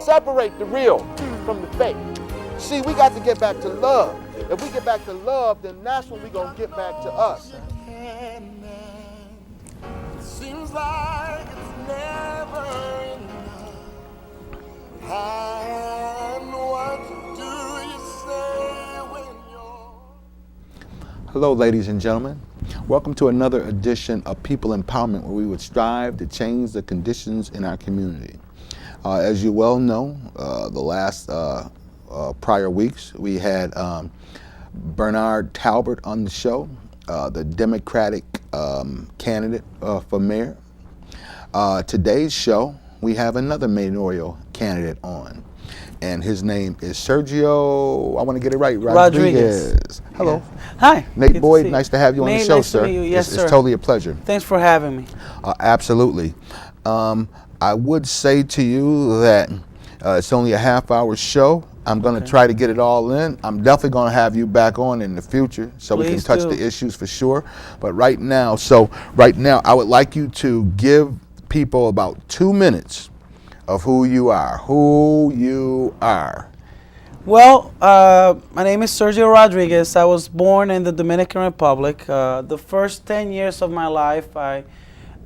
Separate the real from the fake. See, we got to get back to love. If we get back to love, then that's when we're going to get back to us. Seems like it's never enough. And what do you say when you're... Hello, ladies and gentlemen. Welcome to another edition of People Empowerment, where we would strive to change the conditions in our community. As you well know, the last prior weeks, we had Bernard Talbert on the show, the Democratic candidate for mayor. Today's show, we have another mayoral candidate on, and his name is Sergio, I want to get it right, Rodriguez. Hello. Yeah. Hi. Nate Boyd, nice to have you on the show, nice sir. To meet you. Yes, it's sir. totally a pleasure. Thanks for having me. Absolutely. I would say to you that it's only a half-hour show. I'm going to try to get it all in. I'm definitely going to have you back on in the future so we can touch the issues for sure. But right now, I would like you to give people about 2 minutes of who you are. Well, my name is Sergio Rodriguez. I was born in the Dominican Republic. The first 10 years of my life,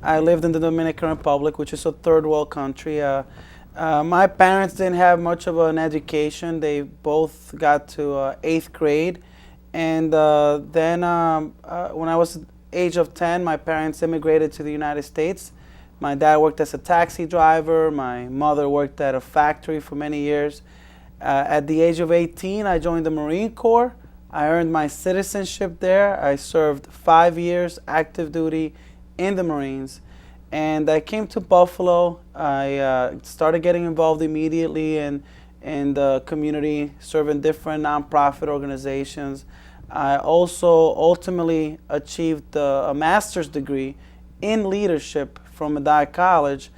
I lived in the Dominican Republic, which is a third world country. My parents didn't have much of an education. They both got to 8th grade. And then when I was age of 10, my parents immigrated to the United States. My dad worked as a taxi driver. My mother worked at a factory for many years. At the age of 18, I joined the Marine Corps. I earned my citizenship there. I served 5 years active duty in the Marines. And I came to Buffalo. I started getting involved immediately in the community, serving different nonprofit organizations. I also ultimately achieved a master's degree in leadership from Medaille College.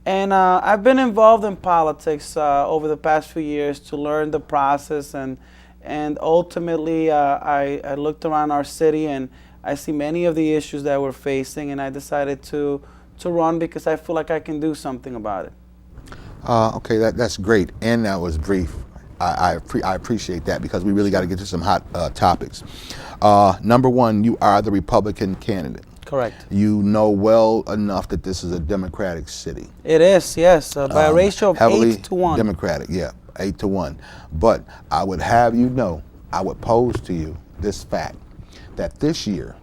And I've been involved in politics over the past few years to learn the process. And ultimately, I looked around our city and I see many of the issues that we're facing, and I decided to run because I feel like I can do something about it. Okay, that's great, and that was brief. I appreciate that because we really got to get to some hot topics. Number one, you are the Republican candidate. Correct. You know well enough that this is a Democratic city. It is, yes, by a ratio of heavily 8-1. Democratic, yeah, 8-1. But I would have you know, I would pose to you this fact, that this year,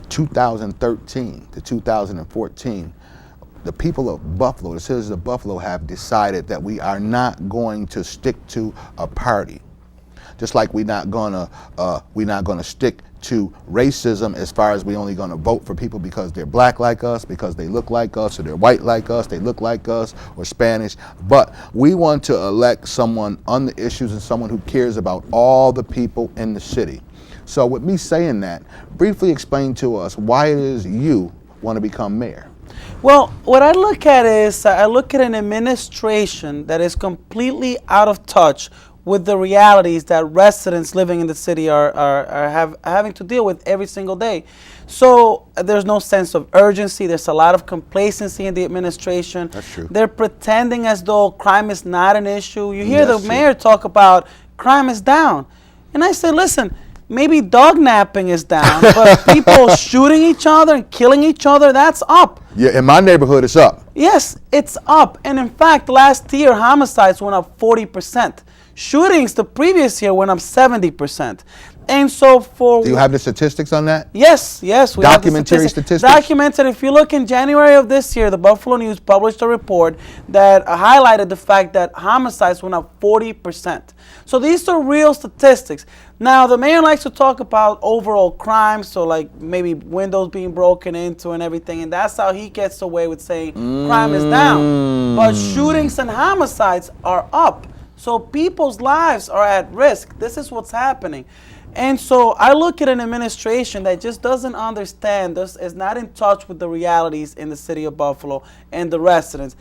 2013 to 2014, the people of Buffalo, the citizens of Buffalo, have decided that we are not going to stick to a party. Just like we're not gonna stick to racism as far as we only gonna vote for people because they're black like us, because they look like us, or they're white like us, they look like us, or Spanish. But we want to elect someone on the issues and someone who cares about all the people in the city. So with me saying that, briefly explain to us why it is you want to become mayor. Well, what I look at is, I look at an administration that is completely out of touch with the realities that residents living in the city are having to deal with every single day. So there's no sense of urgency. There's a lot of complacency in the administration. That's true. They're pretending as though crime is not an issue. You hear the mayor talk about crime is down. And I say, listen, maybe dog napping is down, but people shooting each other and killing each other, that's up. Yeah, in my neighborhood, it's up. Yes, it's up. And in fact, last year, homicides went up 40%. Shootings the previous year went up 70%. And so Do you have the statistics on that? Yes. We have Documentary statistics? Documented. If you look in January of this year, the Buffalo News published a report that highlighted the fact that homicides went up 40%. So these are real statistics. Now, the mayor likes to talk about overall crime, so like maybe windows being broken into and everything, and that's how he gets away with saying crime is down. But shootings and homicides are up. So people's lives are at risk. This is what's happening. And so I look at an administration that just doesn't understand, is not in touch with the realities in the city of Buffalo and the residents.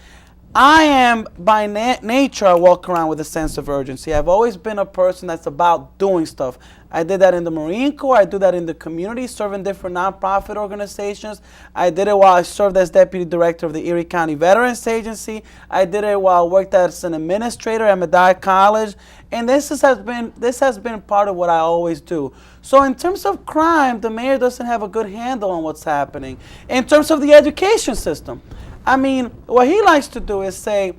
I am by nature, I walk around with a sense of urgency. I've always been a person that's about doing stuff. I did that in the Marine Corps. I do that in the community, serving different nonprofit organizations. I did it while I served as deputy director of the Erie County Veterans Agency. I did it while I worked as an administrator at Medaille College. And this has been part of what I always do. So in terms of crime, the mayor doesn't have a good handle on what's happening. In terms of the education system, I mean, what he likes to do is say,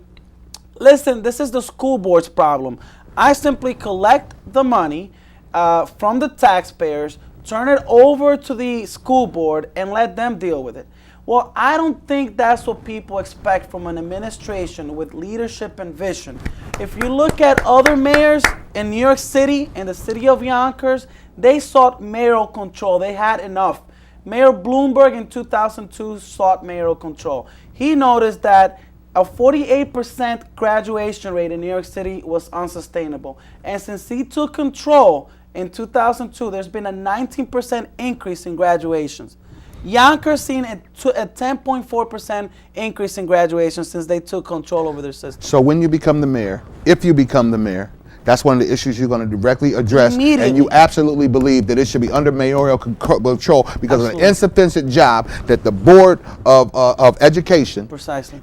listen, this is the school board's problem. I simply collect the money from the taxpayers, turn it over to the school board, and let them deal with it. Well, I don't think that's what people expect from an administration with leadership and vision. If you look at other mayors in New York City and the city of Yonkers, they sought mayoral control. They had enough. Mayor Bloomberg in 2002 sought mayoral control. He noticed that a 48% graduation rate in New York City was unsustainable. And since he took control in 2002, there's been a 19% increase in graduations. Yonkers seen a 10.4% increase in graduations since they took control over their system. So when you become the mayor, if you become the mayor, that's one of the issues you're going to directly address. And you absolutely believe that it should be under mayoral control because of an insufficient job that the Board of Education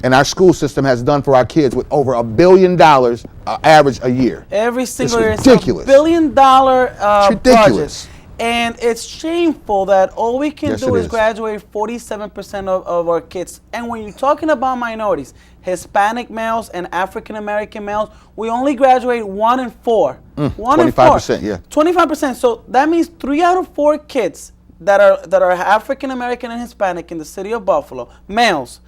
and our school system has done for our kids with over $1 billion average a year. Every single year. It's ridiculous. It's $1 billion It's ridiculous. budget. And it's shameful that all we can do is graduate 47% of our kids. And when you're talking about minorities, Hispanic males and African American males, we only graduate 1 in 4. 1 in 4. 25%, yeah. 25%. So that means 3 out of 4 kids that are African American and Hispanic in the city of Buffalo, males,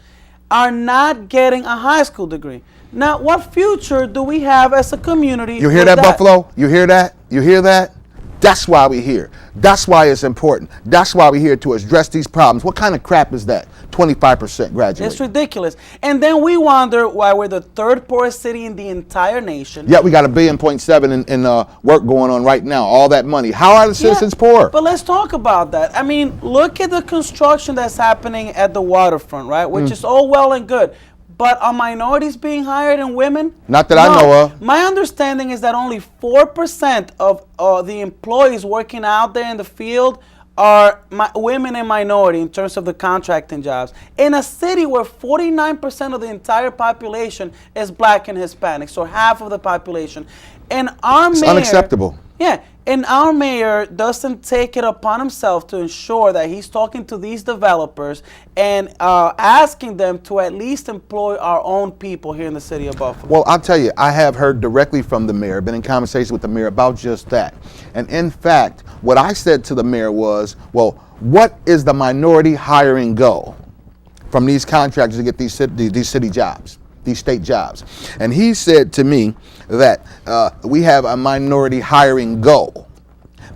are not getting a high school degree. Now, what future do we have as a community? You hear that, Buffalo? You hear that? You hear that? That's why we're here. That's why it's important. That's why we're here to address these problems. What kind of crap is that? 25% graduate. It's ridiculous. And then we wonder why we're the third poorest city in the entire nation. Yeah, we got $1.7 billion in work going on right now. All that money. How are the citizens poor? But let's talk about that. I mean, look at the construction that's happening at the waterfront, right? Which is all well and good. But are minorities being hired and women? Not that I know of. My understanding is that only 4% of the employees working out there in the field are women and minority in terms of the contracting jobs. In a city where 49% of the entire population is black and Hispanic, so half of the population. And our mayor, unacceptable. Yeah, and our mayor doesn't take it upon himself to ensure that he's talking to these developers and asking them to at least employ our own people here in the city of Buffalo. Well, I'll tell you, I have heard directly from the mayor, been in conversation with the mayor about just that. And in fact, what I said to the mayor was, well, what is the minority hiring goal from these contractors to get these city jobs, these state jobs? And he said to me that we have a minority hiring goal,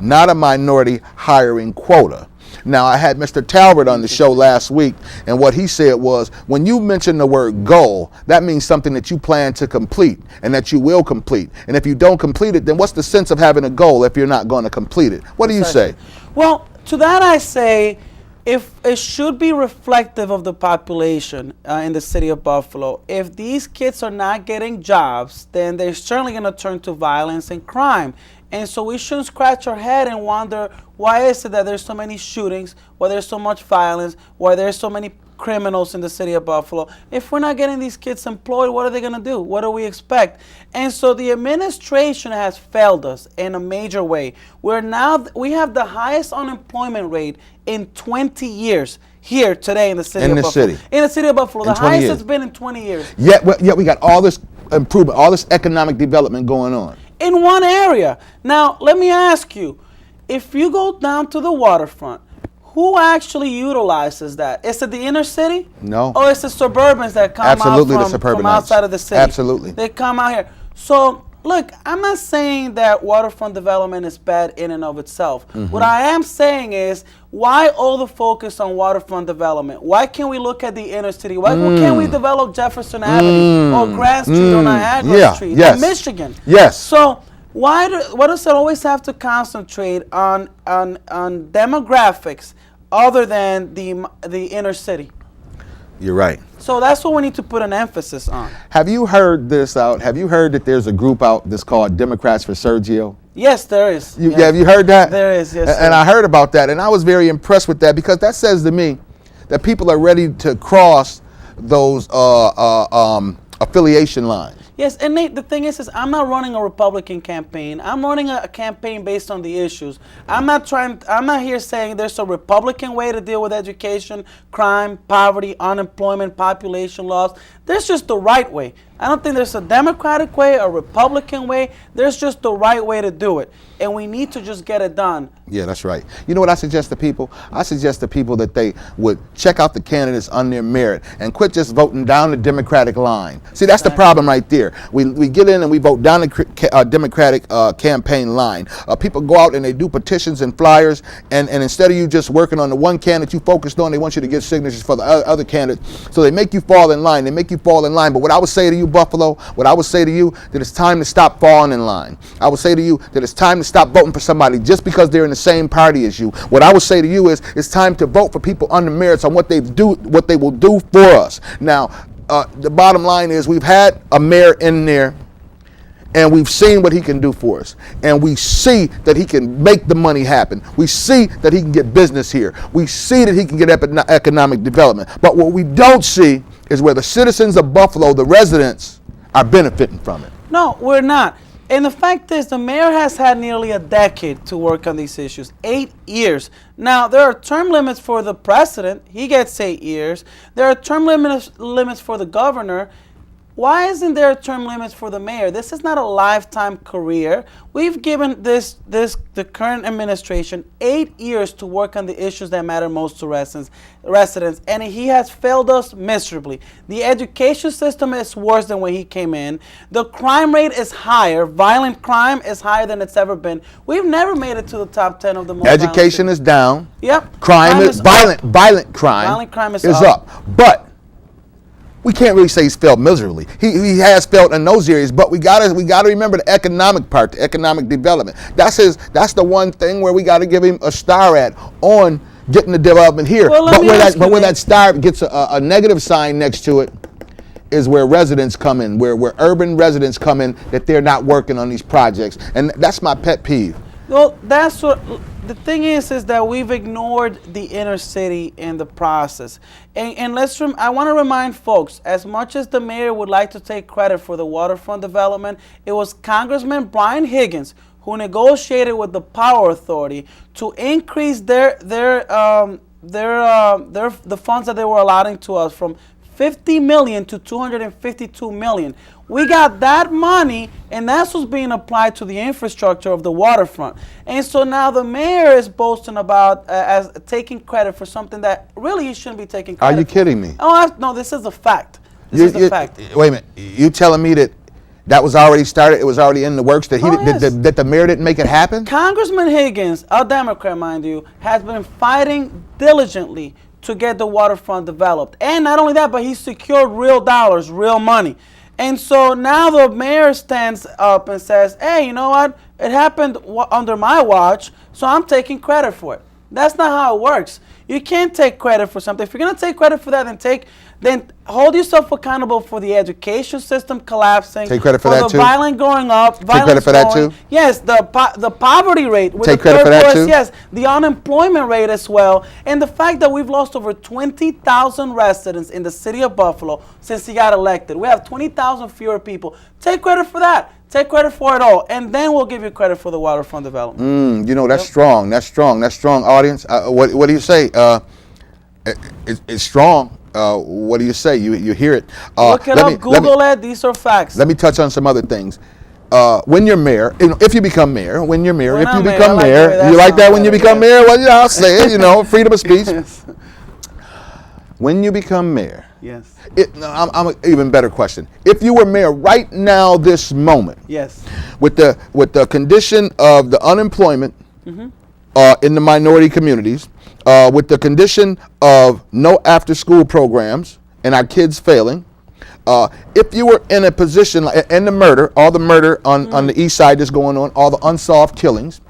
not a minority hiring quota. Now, I had Mr. Talbot on the show last week, and what he said was, when you mention the word goal, that means something that you plan to complete and that you will complete. And if you don't complete it, then what's the sense of having a goal if you're not going to complete it? What do you say? Well, to that I say, if it should be reflective of the population in the city of Buffalo. If these kids are not getting jobs, then they're certainly going to turn to violence and crime. And so we shouldn't scratch our head and wonder, why is it that there's so many shootings, why there's so much violence, why there's so many criminals in the city of Buffalo? If we're not getting these kids employed, what are they going to do? What do we expect? And so the administration has failed us in a major way. We have the highest unemployment rate in 20 years here today in the city of Buffalo. In the city of Buffalo, the highest it's been in 20 years. Yet we got all this improvement, all this economic development going on. In one area. Now, let me ask you, if you go down to the waterfront, who actually utilizes that? Is it the inner city? No. Or is it suburbans that come out from outside of the city? Absolutely. They come out here. So, look, I'm not saying that waterfront development is bad in and of itself. What I am saying is, why all the focus on waterfront development? Why can't we look at the inner city? Why can't we develop Jefferson Avenue or Grand Street or Niagara Street in Michigan? Yes. So why does it always have to concentrate on demographics other than the inner city? You're right. So that's what we need to put an emphasis on. Have you heard this out? Have you heard that there's a group out that's called Democrats for Sergio? Yes, there is. Yes. Yes. Have you heard that? There is, yes. And I heard about that, and I was very impressed with that, because that says to me that people are ready to cross those affiliation lines. Yes, and Nate, the thing is I'm not running a Republican campaign. I'm running a campaign based on the issues. I'm not here saying there's a Republican way to deal with education, crime, poverty, unemployment, population loss. There's just the right way. I don't think there's a Democratic way, a Republican way. There's just the right way to do it. And we need to just get it done. Yeah, that's right. You know what I suggest to people? I suggest to people that they would check out the candidates on their merit and quit just voting down the Democratic line. See, that's the problem right there. We get in and we vote down the Democratic campaign line. People go out and they do petitions and flyers, and instead of you just working on the one candidate you focused on, they want you to get signatures for the other candidate. So they make you fall in line. They make you fall in line. But what I would say to you, Buffalo, what I would say to you, that it's time to stop falling in line. I would say to you that it's time to stop voting for somebody just because they're in the same party as you. What I would say to you is it's time to vote for people on the merits on what they will do for us. Now, the bottom line is we've had a mayor in there, and we've seen what he can do for us. And we see that he can make the money happen. We see that he can get business here. We see that he can get economic development. But what we don't see is where the citizens of Buffalo, the residents, are benefiting from it. No, we're not. And the fact is, the mayor has had nearly a decade to work on these issues, 8 years. Now, there are term limits for the president. He gets 8 years. There are term limits for the governor. Why isn't there term limits for the mayor? This is not a lifetime career. We've given the current administration 8 years to work on the issues that matter most to residents, and he has failed us miserably. The education system is worse than when he came in. The crime rate is higher. Violent crime is higher than it's ever been. We've never made it to the top 10 of the most Education is down. Yep. Crime is violent crime is up. But we can't really say he's failed miserably. He has failed in those areas, but we gotta remember the economic part, the economic development. That's the one thing where we gotta give him a star on getting the development here. Well, but where that star gets a negative sign next to it is where residents come in, where urban residents come in, that they're not working on these projects, and that's my pet peeve. Well, that's what the thing is that we've ignored the inner city in the process. And I want to remind folks, as much as the mayor would like to take credit for the waterfront development, it was Congressman Brian Higgins who negotiated with the Power Authority to increase the funds that they were allotting to us from $50 million to $252 million. We got that money, and that's what's being applied to the infrastructure of the waterfront. And so now the mayor is boasting about as taking credit for something that really he shouldn't be taking credit for. Are you kidding me? Oh, no, this is a fact. This is a fact. Wait a minute. You telling me that was already started? It was already in the works? That that the mayor didn't make it happen? Congressman Higgins, a Democrat, mind you, has been fighting diligently to get the waterfront developed. And not only that, but he secured real dollars, real money. And so now the mayor stands up and says, hey, you know what? It happened under my watch, so I'm taking credit for it. That's not how it works. You can't take credit for something. If you're going to take credit for that, then hold yourself accountable for the education system collapsing. Take credit for that too. The violence going up. Take credit for that too. Yes, the poverty rate. With Take credit for that too. Yes, the unemployment rate as well, and the fact that we've lost over 20,000 residents in the city of Buffalo since he got elected. We have 20,000 fewer people. Take credit for that. Take credit for it all, and then we'll give you credit for the waterfront development. You know, that's strong. That's strong. That's strong, audience. What do you say? It's strong. What do you say? You hear it. Look it up, Google it. These are facts. Let me touch on some other things. When you're mayor, if you become mayor, when you're mayor, When if you I'm mayor, become I like the way mayor, that you like that sounds when you better, become yeah. mayor? Well, yeah, I'll say it, freedom of speech. When you become mayor, Yes. I'm an even better question. If you were mayor right now, this moment, Yes. with the condition of the unemployment in the minority communities, with the condition of no after-school programs and our kids failing, if you were in a position and the murder, all the murder on the east side that's going on, all the unsolved killings,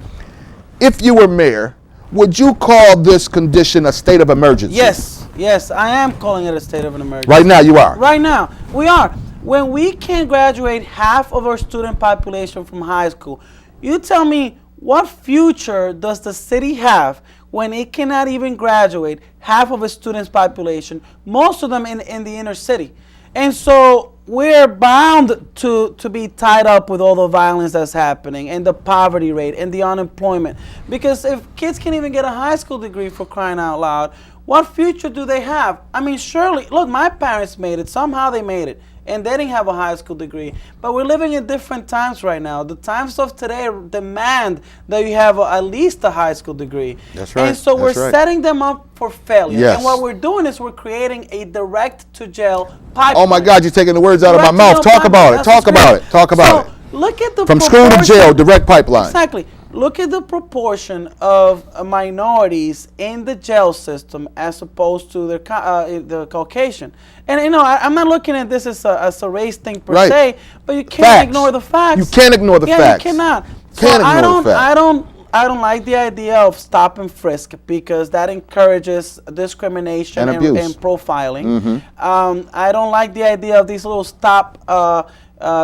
if you were mayor, would you call this condition a state of emergency? Yes. Yes, I am calling it a state of an emergency. Right now, you are. Right now, we are. When we can graduate half of our student population from high school, you tell me what future does the city have when it cannot even graduate half of its students' population, most of them in the inner city. And so we're bound to be tied up with all the violence that's happening and the poverty rate and the unemployment. Because if kids can't even get a high school degree, for crying out loud, what future do they have? I mean, surely, look, my parents made it. Somehow they made it. And they didn't have a high school degree. But we're living in different times right now. The times of today demand that you have at least a high school degree. That's right. And so we're setting them up for failure. Yes. And what we're doing is we're creating a direct-to-jail pipeline. Oh my God, you're taking the words out of my mouth. Talk about it. Talk about it. Talk about it. Look at the From school to jail, direct pipeline. Exactly. Look at the proportion of minorities in the jail system as opposed to the Caucasian. And you know, I'm not looking at this as a race thing per se, but you can't ignore the facts. You can't ignore the facts. Yeah, you cannot. So Can't ignore the facts. I don't like the idea of stop and frisk because that encourages discrimination And abuse. and profiling. I don't like the idea of these little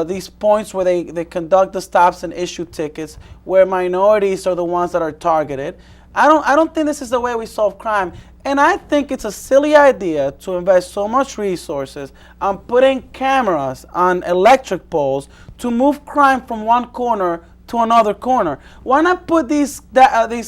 these points where they conduct the stops and issue tickets where minorities are the ones that are targeted. I don't think this is the way we solve crime. And I think it's a silly idea to invest so much resources on putting cameras on electric poles to move crime from one corner to another corner. Why not put these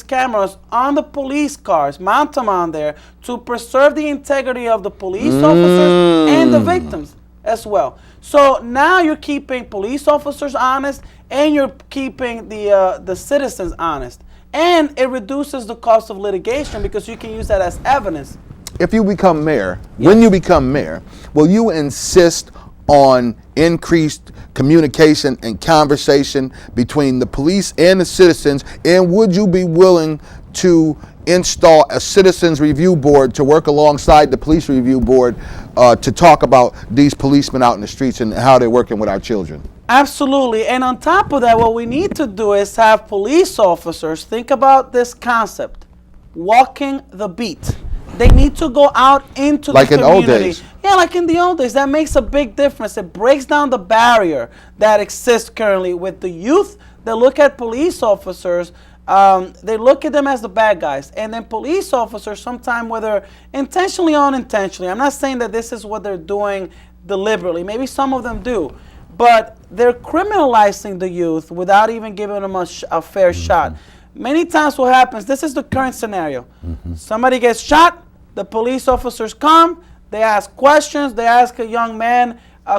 cameras on the police cars, mount them on there to preserve the integrity of the police officers and the victims as well. So now you're keeping police officers honest and you're keeping the citizens honest. And it reduces the cost of litigation because you can use that as evidence. If you become mayor, when you become mayor, will you insist on increased communication and conversation between the police and the citizens? And would you be willing to install a citizens review board to work alongside the police review board to talk about these policemen out in the streets and how they're working with our children? Absolutely. And on top of that, what we need to do is have police officers think about this concept, walking the beat. They need to go out into the community. Like in the old days. Yeah, like in the old days. That makes a big difference. It breaks down the barrier that exists currently with the youth that look at police officers. They look at them as the bad guys. And then police officers, sometimes whether intentionally or unintentionally, I'm not saying that this is what they're doing deliberately. Maybe some of them do. But they're criminalizing the youth without even giving them a fair shot. Many times what happens, this is the current scenario. Somebody gets shot, the police officers come, they ask questions, they ask a young man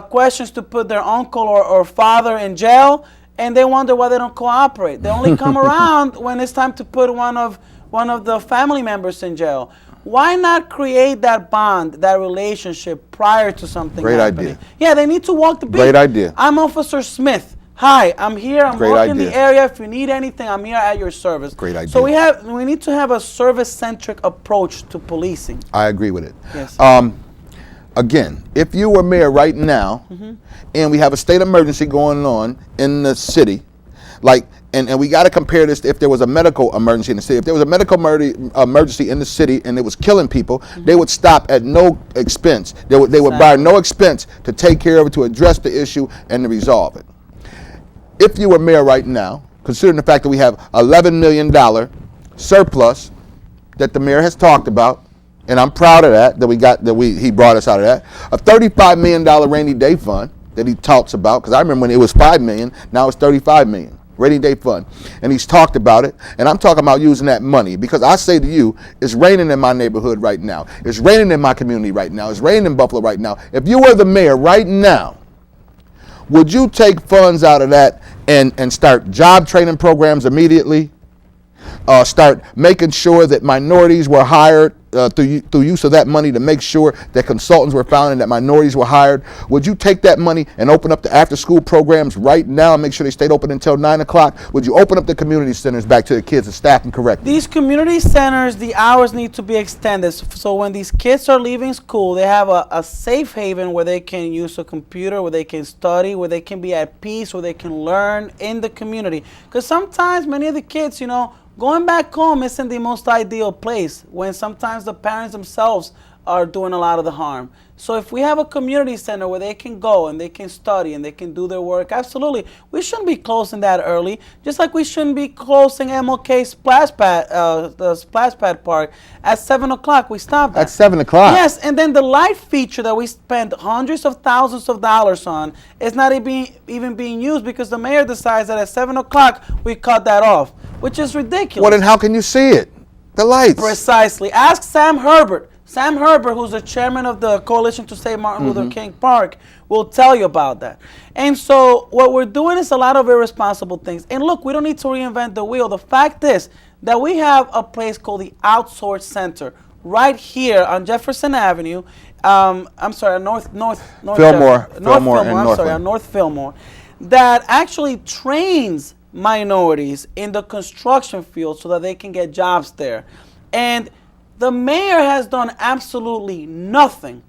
questions to put their uncle or father in jail, and they wonder why they don't cooperate. They only come around when it's time to put one of the family members in jail. Why not create that bond, that relationship prior to something happening? Idea. Yeah, they need to walk the beat. Great idea. I'm Officer Smith. Hi, I'm here. I'm working the area. If you need anything, I'm here at your service. Great idea. So we need to have a service-centric approach to policing. I agree with it. Yes. Again, if you were mayor right now, and we have a state emergency going on in the city, like, and we got to compare this to if there was a medical emergency in the city. If there was a medical emergency in the city and it was killing people, they would stop at no expense. They would bear no expense to take care of it, to address the issue, and to resolve it. If you were mayor right now, considering the fact that we have $11 million surplus that the mayor has talked about, and I'm proud of that, he brought us out of that, a $35 million rainy day fund that he talks about, because I remember when it was $5 million, now it's $35 million. Rainy day fund. And he's talked about it, and I'm talking about using that money because I say to you, it's raining in my neighborhood right now. It's raining in my community right now. It's raining in Buffalo right now. If you were the mayor right now, would you take funds out of that and start job training programs immediately? Start making sure that minorities were hired through use of that money to make sure that consultants were found and that minorities were hired? Would you take that money and open up the after-school programs right now and make sure they stayed open until 9 o'clock? Would you open up the community centers back to the kids and staff them correctly? These community centers, the hours need to be extended. So when these kids are leaving school, they have a safe haven where they can use a computer, where they can study, where they can be at peace, where they can learn in the community. Because sometimes many of the kids, going back home isn't the most ideal place when sometimes the parents themselves are doing a lot of the harm. So if we have a community center where they can go and they can study and they can do their work, absolutely, we shouldn't be closing that early. Just like we shouldn't be closing MLK Splash Pad, the Splash Pad Park at 7 o'clock. We stopped that. At 7 o'clock? Yes, and then the light feature that we spent hundreds of thousands of dollars on is not even being used because the mayor decides that at 7 o'clock we cut that off, which is ridiculous. Well, then how can you see it? The lights. Precisely. Ask Sam Herbert. Sam Herbert, who's the chairman of the Coalition to Save Martin Luther King Park, will tell you about that. And so what we're doing is a lot of irresponsible things. And look, we don't need to reinvent the wheel. The fact is that we have a place called the Outsource Center right here on Jefferson Avenue. I'm sorry, North Fillmore and Northland. On North Fillmore, that actually trains minorities in the construction field so that they can get jobs there. And the mayor has done absolutely nothing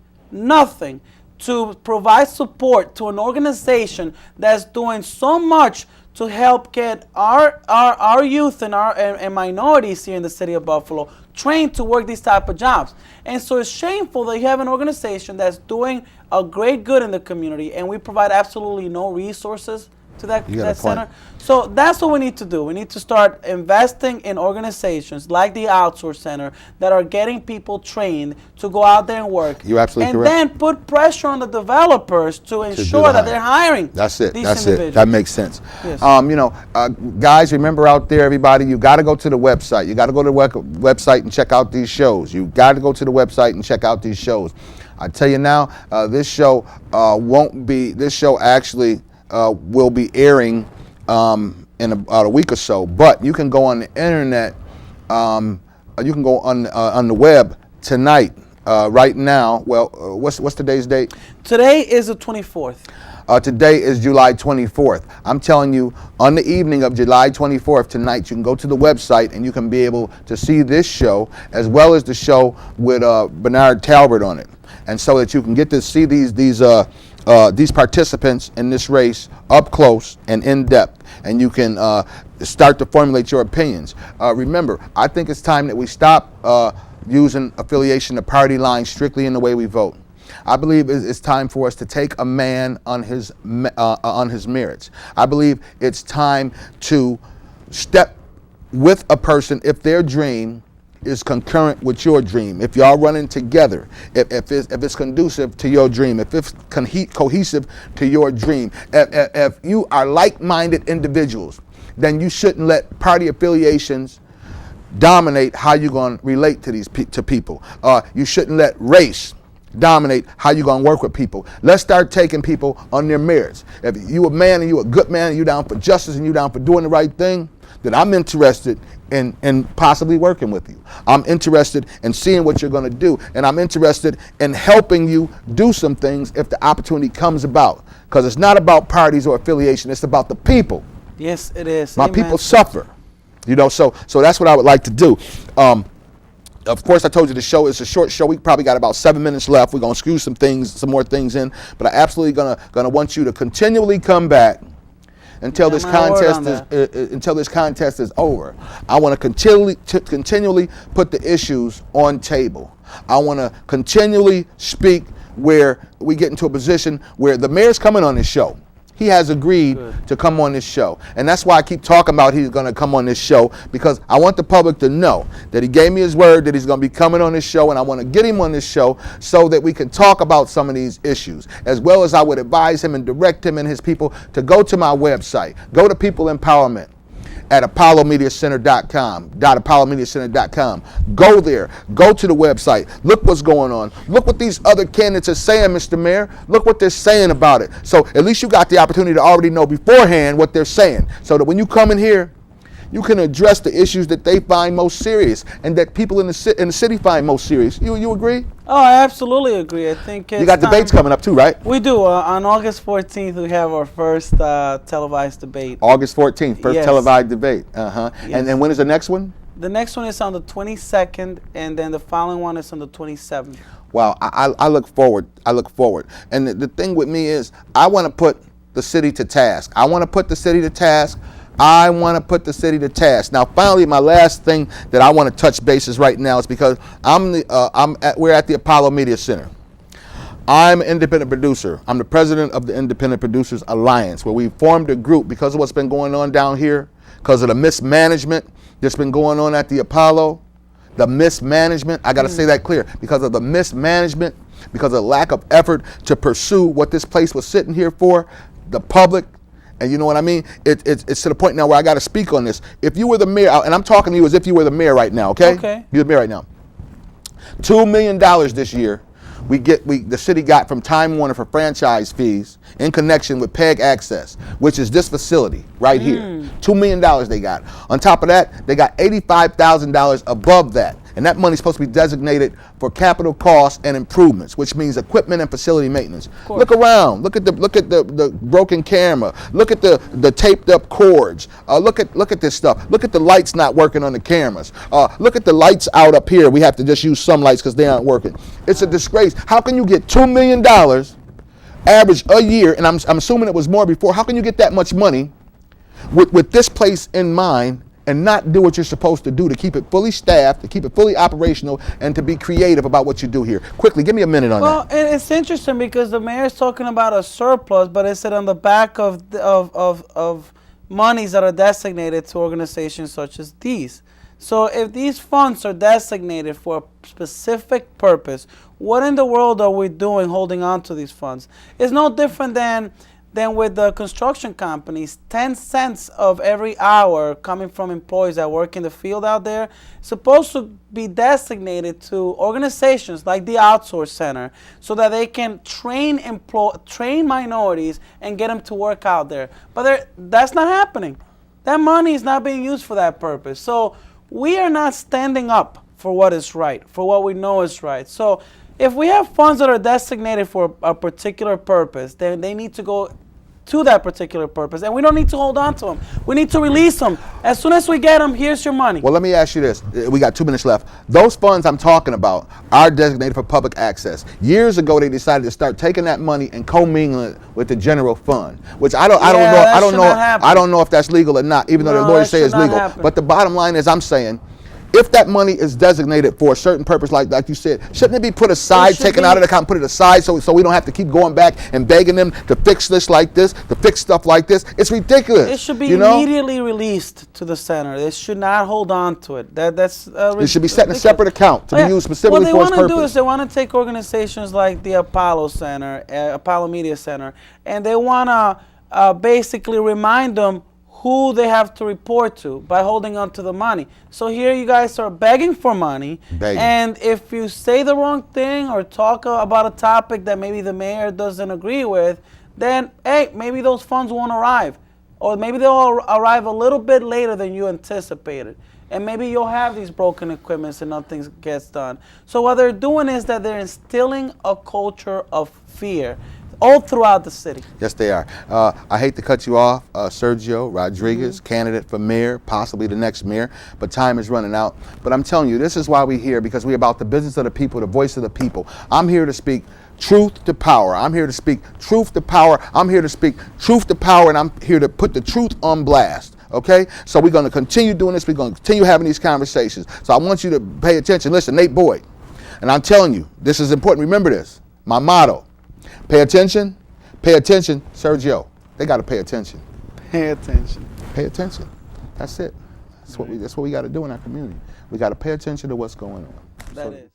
to provide support to an organization that's doing so much to help get our youth and minorities here in the city of Buffalo trained to work these type of jobs. And so it's shameful that you have an organization that's doing a great good in the community and we provide absolutely no resources to that center. So that's what we need to do. We need to start investing in organizations like the Outsource Center that are getting people trained to go out there and work. You're absolutely correct. And then put pressure on the developers to ensure that they're hiring. That's it. These That's individuals. it. That makes sense. Yes. Guys, remember out there, everybody, you got to go to the website. You got to go to the website and check out these shows. You got to go to the website and check out these shows. I tell you now, this show actually will be airing in about a week or so. But you can go on the internet. You can go on the web tonight. Right now. Well, what's today's date? Today is the 24th. Today is July 24th. I'm telling you, on the evening of July 24th tonight, you can go to the website and you can be able to see this show as well as the show with Bernard Talbert on it, and so that you can get to see these participants in this race up close and in depth, and you can start to formulate your opinions. Remember, I think it's time that we stop using affiliation to party lines strictly in the way we vote. I believe it's time for us to take a man on his merits. I believe it's time to step with a person if their dream is concurrent with your dream. If y'all running together, if it's conducive to your dream, if it's cohesive to your dream, if you are like-minded individuals, then you shouldn't let party affiliations dominate how you're going to relate to people. You shouldn't let race dominate how you're going to work with people. Let's start taking people on their merits. If you a man and you a good man and you down for justice and you down for doing the right thing, then I'm interested in possibly working with you. I'm interested in seeing what you're going to do, and I'm interested in helping you do some things if the opportunity comes about. Because it's not about parties or affiliation, it's about the people. Yes, it is. My Amen. people suffer. So that's what I would like to do. Of course, I told you the show is a short show. We probably got about 7 minutes left. We're gonna squeeze some more things in, but I absolutely gonna want you to continually come back until this contest is over. I want to continually put the issues on table. I want to continually speak where we get into a position where the mayor's coming on this show. He has agreed to come on this show. And that's why I keep talking about he's going to come on this show, because I want the public to know that he gave me his word that he's going to be coming on this show, and I want to get him on this show so that we can talk about some of these issues, as well as I would advise him and direct him and his people to go to my website, go to People Empowerment at apollomediacenter.com. Go there. Go to the website. Look what's going on. Look what these other candidates are saying, Mr. Mayor. Look what they're saying about it. So at least you got the opportunity to already know beforehand what they're saying, so that when you come in here, you can address the issues that they find most serious and that people in the city find most serious. You agree? Oh, I absolutely agree. I think you got debates coming up too, right? We do. On August 14th, we have our first televised debate. August 14th, first Yes. televised debate. Yes. And when is the next one? The next one is on the 22nd, and then the following one is on the 27th. Wow, I look forward. And the thing with me is, I want to put the city to task. I want to put the city to task I want to put the city to task. Now, finally, my last thing that I want to touch bases right now is because we're at the Apollo Media Center. I'm an independent producer. I'm the president of the Independent Producers Alliance, where we formed a group because of what's been going on down here, because of the mismanagement that's been going on at the Apollo. The mismanagement, I got to say that clear, because of the mismanagement, because of the lack of effort to pursue what this place was sitting here for, the public. And you know what I mean? It's to the point now where I got to speak on this. If you were the mayor, and I'm talking to you as if you were the mayor right now, okay? Okay. You're the mayor right now. $2 million this year the city got from Time Warner for franchise fees in connection with PEG Access, which is this facility right here. $2 million they got. On top of that, they got $85,000 above that. And that money's supposed to be designated for capital costs and improvements, which means equipment and facility maintenance. Look around. Look at the broken camera. Look at the taped up cords. Look at this stuff. Look at the lights not working on the cameras. Look at the lights out up here. We have to just use some lights because they aren't working. It's a disgrace. How can you get $2 million average a year? And I'm assuming it was more before. How can you get that much money with this place in mind and not do what you're supposed to do to keep it fully staffed, to keep it fully operational, and to be creative about what you do here? Quickly, give me a minute on that. Well, it's interesting because the mayor's talking about a surplus, but it said on the back of monies that are designated to organizations such as these. So if these funds are designated for a specific purpose, what in the world are we doing holding on to these funds? It's no different than with the construction companies. 10 cents of every hour coming from employees that work in the field out there supposed to be designated to organizations like the Outsource Center so that they can train minorities and get them to work out there. But that's not happening. That money is not being used for that purpose. So we are not standing up for what is right, for what we know is right. So if we have funds that are designated for a particular purpose, then they need to go to that particular purpose, and we don't need to hold on to them. We need to release them. As soon as we get them, here's your money. Well, let me ask you this. We got 2 minutes left. Those funds I'm talking about are designated for public access. Years ago, they decided to start taking that money and commingling it with the general fund, which I don't know if that's legal or not, even though the lawyers say it's legal. But the bottom line is, I'm saying, if that money is designated for a certain purpose, like you said, shouldn't it be put aside, taken out of the account, put it aside so we don't have to keep going back and begging them to fix this like this, to fix stuff like this? It's ridiculous. It should be immediately released to the center. They should not hold on to it. It should be set in a separate account to be used specifically for its purpose. What they want to do is they want to take organizations like the Apollo Center, Apollo Media Center, and they want to basically remind them who they have to report to by holding on to the money. So here you guys are begging for money, and if you say the wrong thing or talk about a topic that maybe the mayor doesn't agree with, then hey, maybe those funds won't arrive, or maybe they'll arrive a little bit later than you anticipated, and maybe you'll have these broken equipments and nothing gets done. So what they're doing is that they're instilling a culture of fear all throughout the city. Yes, they are. I hate to cut you off, Sergio Rodriguez, candidate for mayor, possibly the next mayor, but time is running out. But I'm telling you, this is why we're here, because we're about the business of the people, the voice of the people. I'm here to speak truth to power. I'm here to speak truth to power. I'm here to speak truth to power, and I'm here to put the truth on blast. Okay? So we're going to continue doing this. We're going to continue having these conversations. So I want you to pay attention. Listen, Nate Boyd, and I'm telling you, this is important. Remember this, my motto. Pay attention, Sergio. They got to pay attention. Pay attention. Pay attention. That's it. That's what we got to do in our community. We got to pay attention to what's going on. That is.